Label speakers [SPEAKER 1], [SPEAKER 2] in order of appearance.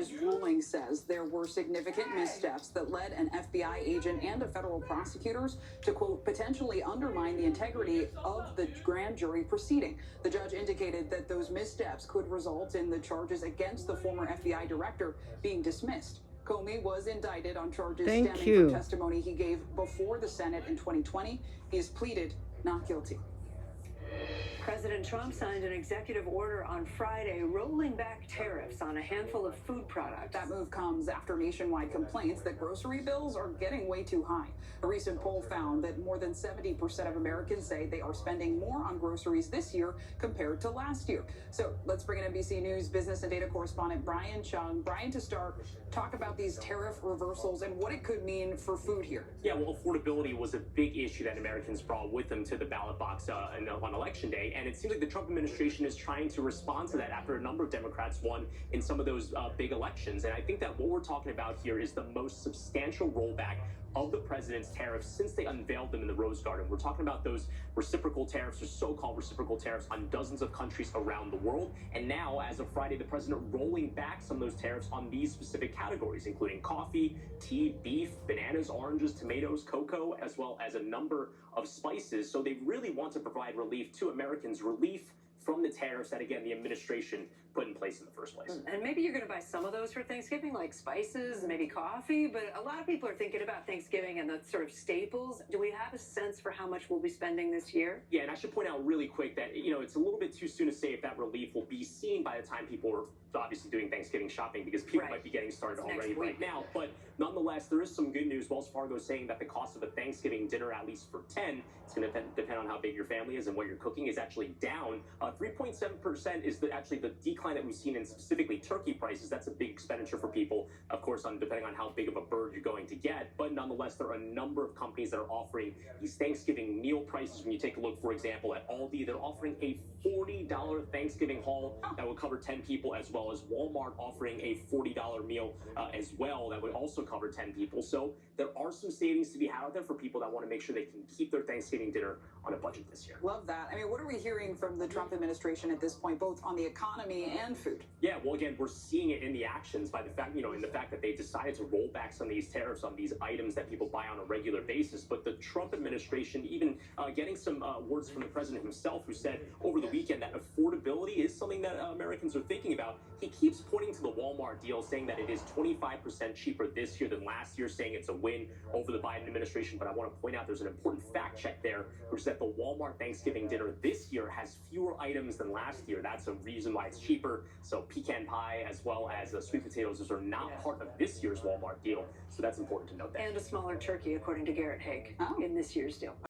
[SPEAKER 1] His ruling says there were significant missteps that led an FBI agent and a federal prosecutors to, quote, potentially undermine the integrity of the grand jury proceeding. The judge indicated that those missteps could result in the charges against the former FBI director being dismissed. Comey was indicted on charges stemming from testimony he gave before the Senate in 2020. He has pleaded not guilty.
[SPEAKER 2] President Trump signed an executive order on Friday rolling back tariffs on a handful of food products.
[SPEAKER 1] That move comes after nationwide complaints that grocery bills are getting way too high. A recent poll found that more than 70% of Americans say they are spending more on groceries this year compared to last year. So let's bring in NBC News business and data correspondent Brian Chung. Brian, to start, talk about these tariff reversals and what it could mean for food here.
[SPEAKER 3] Yeah, well, affordability was a big issue that Americans brought with them to the ballot box on Election Day. And it seems like the Trump administration is trying to respond to that after a number of Democrats won in some of those big elections. And I think that what we're talking about here is the most substantial rollback of the president's tariffs since they unveiled them in the Rose Garden. We're talking about those reciprocal tariffs, or so-called reciprocal tariffs, on dozens of countries around the world. And now, as of Friday, the president rolling back some of those tariffs on these specific categories, including coffee, tea, beef, bananas, oranges, tomatoes, cocoa, as well as a number of spices. So they really want to provide relief to Americans, relief from the tariffs that, again, the administration put in place in the first place.
[SPEAKER 2] And maybe you're going to buy some of those for Thanksgiving, like spices, maybe coffee, but a lot of people are thinking about Thanksgiving and the sort of staples. Do we have a sense for how much we'll be spending this year?
[SPEAKER 3] Yeah, and I should point out really quick that, it's a little bit too soon to say if that relief will be seen by the time people are obviously doing Thanksgiving shopping, because people might be getting started already right now. But nonetheless, there is some good news. Wells Fargo is saying that the cost of a Thanksgiving dinner, at least for 10, it's going to depend on how big your family is and what you're cooking, is actually down. 3.7% is actually the decline that we've seen in specifically turkey prices. That's a big expenditure for people, of course, depending on how big of a bird you're going to get. But nonetheless, there are a number of companies that are offering these Thanksgiving meal prices. When you take a look, for example, at Aldi, they're offering a $40 Thanksgiving haul that will cover 10 people, as well as Walmart offering a $40 meal as well that would also cover 10 people. So there are some savings to be had out there for people that want to make sure they can keep their Thanksgiving dinner on a budget this year.
[SPEAKER 1] Love that. I mean, what are we hearing from the Trump administration at this point, both on the economy and food?
[SPEAKER 3] Yeah, well, again, we're seeing it in the actions by the fact, in the fact that they decided to roll back some of these tariffs on these items that people buy on a regular basis. But the Trump administration, even getting some words from the president himself, who said over the weekend that affordability is something that Americans are thinking about. He keeps pointing to the Walmart deal, saying that it is 25% cheaper this year than last year, saying it's a win over the Biden administration. But I want to point out there's an important fact check there, which is that the Walmart Thanksgiving dinner this year has fewer items than last year. That's a reason why it's cheaper. So pecan pie, as well as sweet potatoes, those are not part of this year's Walmart deal. So that's important to note that.
[SPEAKER 2] And a smaller turkey, according to Garrett Haig, in this year's deal.